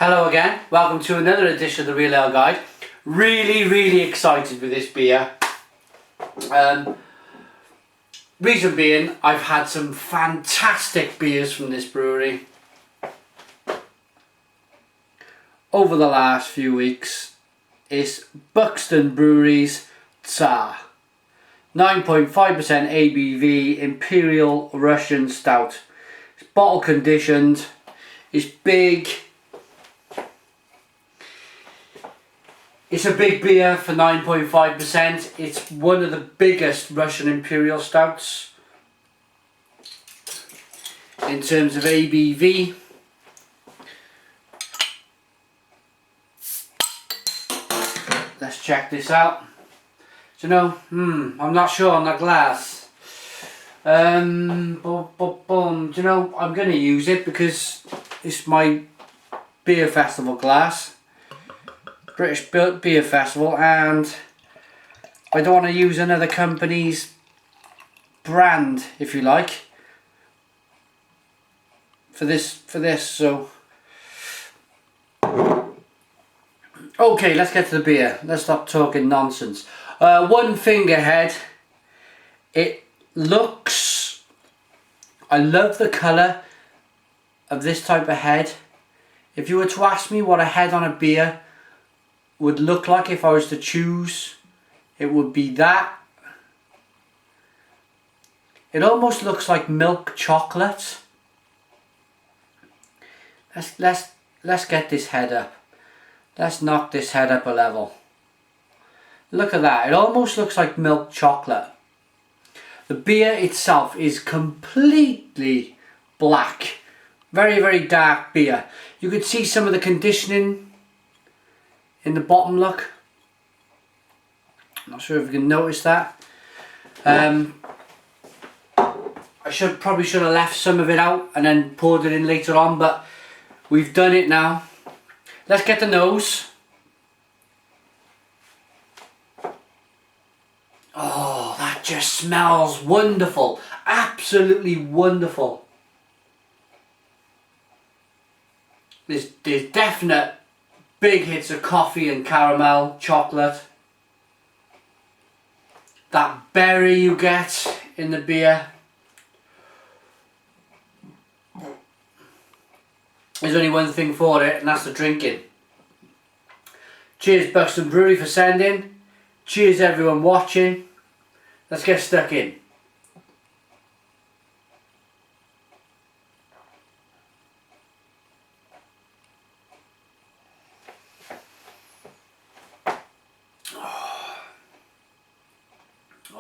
Hello again, welcome to another edition of the Real Ale Guide. Really excited with this beer. Reason being, I've had some fantastic beers from this brewery over the last few weeks. It's Buxton Brewery's Tsar 9.5% ABV Imperial Russian Stout. It's bottle conditioned, it's big. It's a big beer for 9.5%. It's one of the biggest Russian Imperial Stouts in terms of ABV. Let's check this out. Do you know, I'm not sure on that glass. Do you know, I'm going to use it because it's my beer festival glass. British Beer Festival, and I don't want to use another company's brand, if you like, for this. So okay, let's get to the beer. Let's stop talking nonsense. One finger head. It looks, I love the colour of this type of head. If you were to ask me what a head on a beer would look like if I was to choose, it would be that. It almost looks like milk chocolate. Let's get this head up. Let's knock this head up a level. Look at that, it almost looks like milk chocolate. The beer itself is completely black. Very dark beer. You could see some of the conditioning in the bottom, look. I'm not sure if you can notice that. I probably should have left some of it out and then poured it in later on, but we've done it now. Let's get the nose. Oh, that just smells wonderful. Absolutely wonderful. There's definite big hits of coffee and caramel, chocolate. That berry you get in the beer. There's only one thing for it, and that's the drinking. Cheers Buxton Brewery for sending. Cheers everyone watching. Let's get stuck in.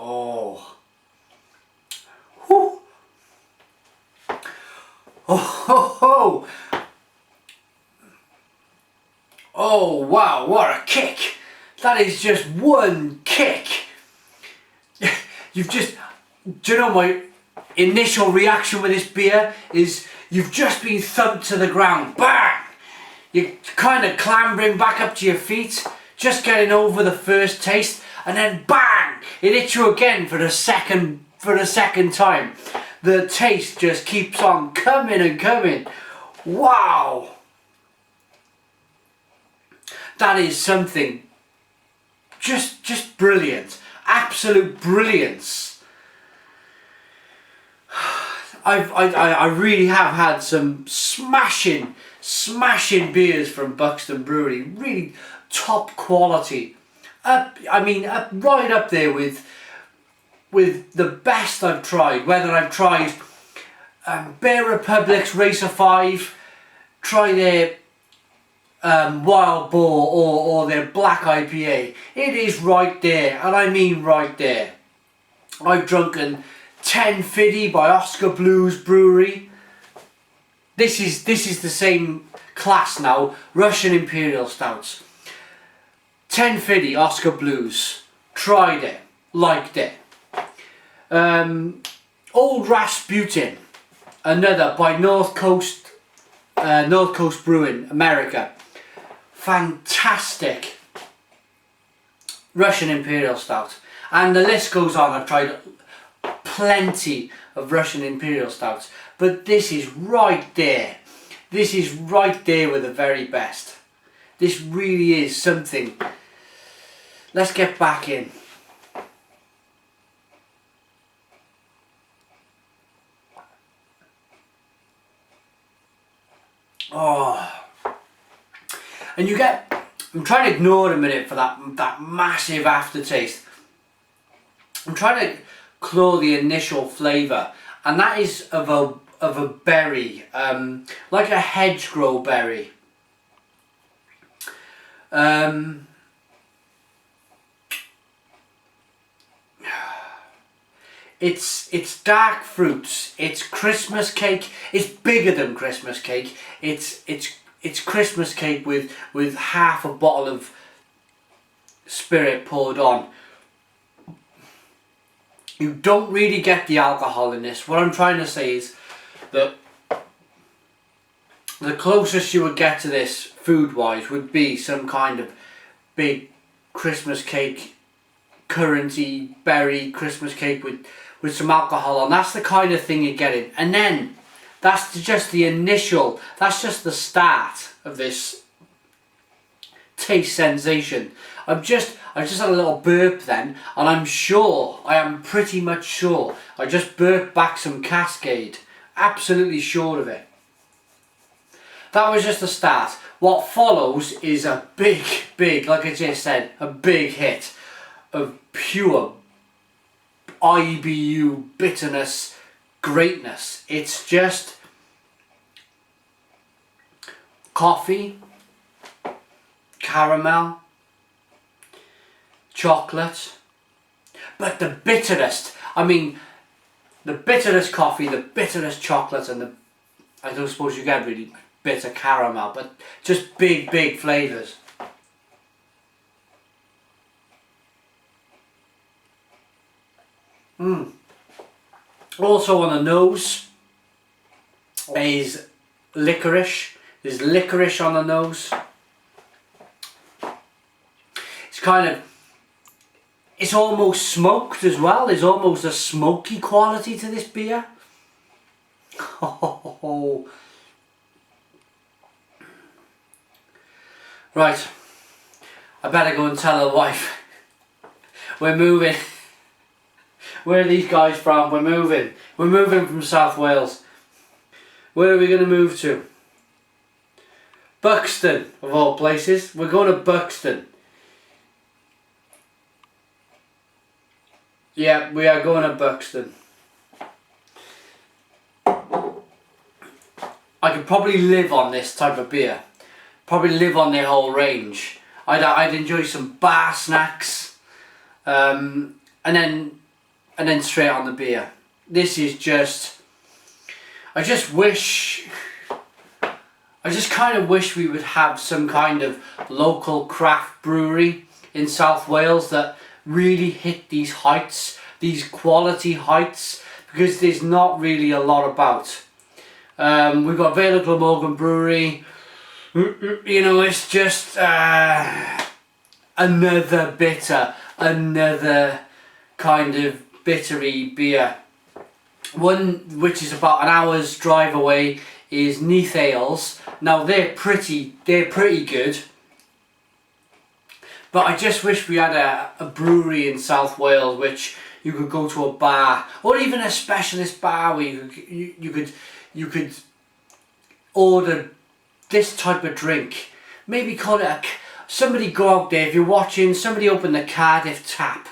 Oh. Whew. Oh ho ho. Oh wow, what a kick. That is just one kick. You've just, do you know, my initial reaction with this beer is you've just been thumped to the ground. Bang! You're kind of clambering back up to your feet, just getting over the first taste, and then bang! It hits you again for the second time. The taste just keeps on coming and coming. Wow! That is something just brilliant. Absolute brilliance. I really have had some smashing beers from Buxton Brewery. Really top quality. Right up there with the best I've tried. Whether I've tried Bear Republic's Racer 5, try their Wild Boar or their Black IPA. It is right there, and I mean right there. I've drunken 1050 by Oscar Blues Brewery. This is the same class now. Russian Imperial Stouts. 1050 Oscar Blues. Tried it, liked it. Old Rasputin, another by North Coast Brewing, America. Fantastic Russian Imperial Stout, and the list goes on. I've tried plenty of Russian Imperial Stouts, but this is right there. This is right there with the very best. This really is something. Let's get back in. Oh, and you get, I'm trying to ignore a minute for that massive aftertaste. I'm trying to claw the initial flavour, and that is of a berry, like a hedgerow berry. It's dark fruits. It's Christmas cake. It's bigger than Christmas cake. It's Christmas cake with half a bottle of spirit poured on. You don't really get the alcohol in this. What I'm trying to say is that the closest you would get to this food-wise would be some kind of big Christmas cake, curranty berry Christmas cake with some alcohol on. That's the kind of thing you're getting. And then that's just the initial, that's just the start of this taste sensation. I just had a little burp then, and I am pretty much sure, I just burped back some Cascade. Absolutely sure of it. That was just the start. What follows is a big, like I just said, a big hit of pure IBU bitterness, greatness. It's just coffee, caramel, chocolate, but the bitterest, I mean, the bitterest coffee, the bitterest chocolate, and I don't suppose you get really bitter caramel, but just big flavours. Also on the nose is licorice. There's licorice on the nose. It's almost smoked as well. There's almost a smoky quality to this beer. Oh. Right, I better go and tell the wife. We're moving. Where are these guys from? We're moving. We're moving from South Wales. Where are we going to move to? Buxton, of all places. We're going to Buxton. Yeah, we are going to Buxton. I could probably live on this type of beer. Probably live on their whole range. I'd enjoy some bar snacks, and then straight on the beer. This is just, I just kind of wish we would have some kind of local craft brewery in South Wales that really hit these heights, these quality heights, because there's not really a lot about. We've got Vale of Glamorgan Brewery. You know, it's just another kind of bittery beer. One which is about an hour's drive away is Neath Ales. Now they're pretty good, but I just wish we had a brewery in South Wales which you could go to a bar, or even a specialist bar where you could order this type of drink. Maybe call it somebody go out there, if you're watching, somebody open the Cardiff tap.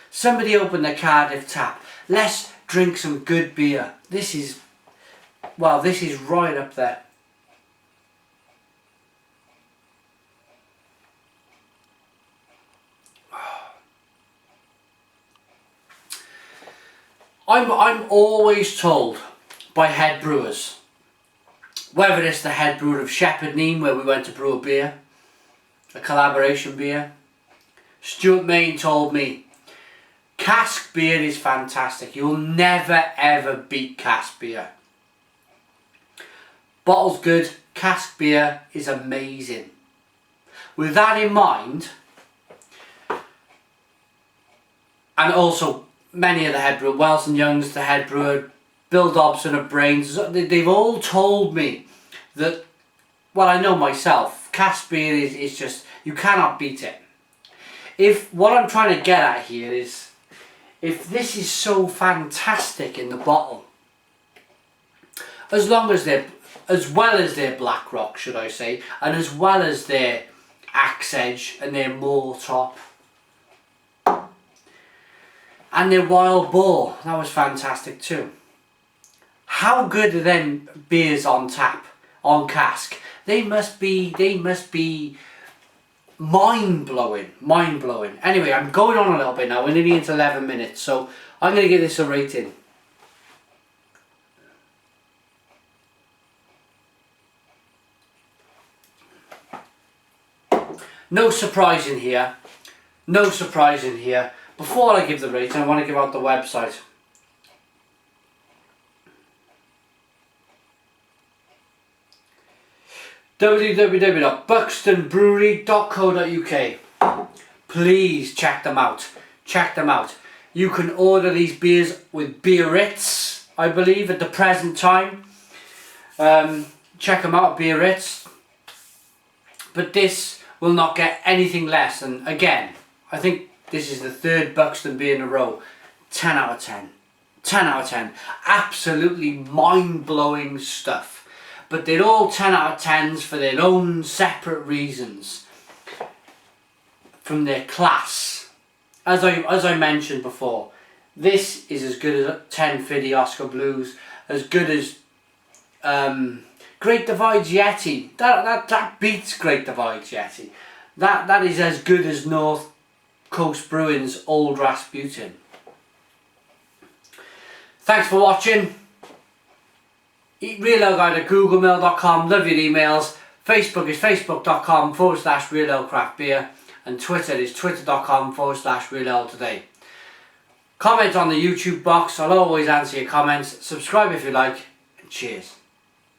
Somebody open the Cardiff tap. Let's drink some good beer. This is right up there. I'm always told by head brewers, whether it's the head brewer of Shepherd Neame, where we went to brew a beer, a collaboration beer. Stuart Main told me, cask beer is fantastic. You'll never ever beat cask beer. Bottle's good, cask beer is amazing. With that in mind, and also many of the head brewers, Wells and Young's the head brewer, Bill Dobson of Brains, they've all told me that, well, I know myself, cask beer is just, you cannot beat it. If what I'm trying to get at here is, if this is so fantastic in the bottle, as well as their Black Rock, should I say, and as well as their Axe Edge and their Moor Top and their Wild Boar, that was fantastic too. How good are them beers on tap, on cask? They must be mind-blowing. Anyway, I'm going on a little bit now. We're nearly into 11 minutes, so I'm going to give this a rating. No surprise in here. No surprise in here. Before I give the rating, I want to give out the website. www.buxtonbrewery.co.uk. Please check them out. Check them out. You can order these beers with Biarritz, I believe, at the present time. Check them out, Biarritz. But this will not get anything less. And again, I think this is the third Buxton beer in a row. 10 out of 10. 10 out of 10. Absolutely mind-blowing stuff. But they're all 10 out of 10s for their own separate reasons. From their class. As I mentioned before, this is as good as 1050 Oscar Blues, as good as Great Divide's Yeti. That beats Great Divide's Yeti. That is as good as North Coast Brewing's Old Rasputin. Thanks for watching. realaleguide@googlemail.com. Love your emails. Facebook is facebook.com/realaleCraftBeer. And Twitter is twitter.com/realaleToday. Comment on the YouTube box. I'll always answer your comments. Subscribe if you like. And cheers.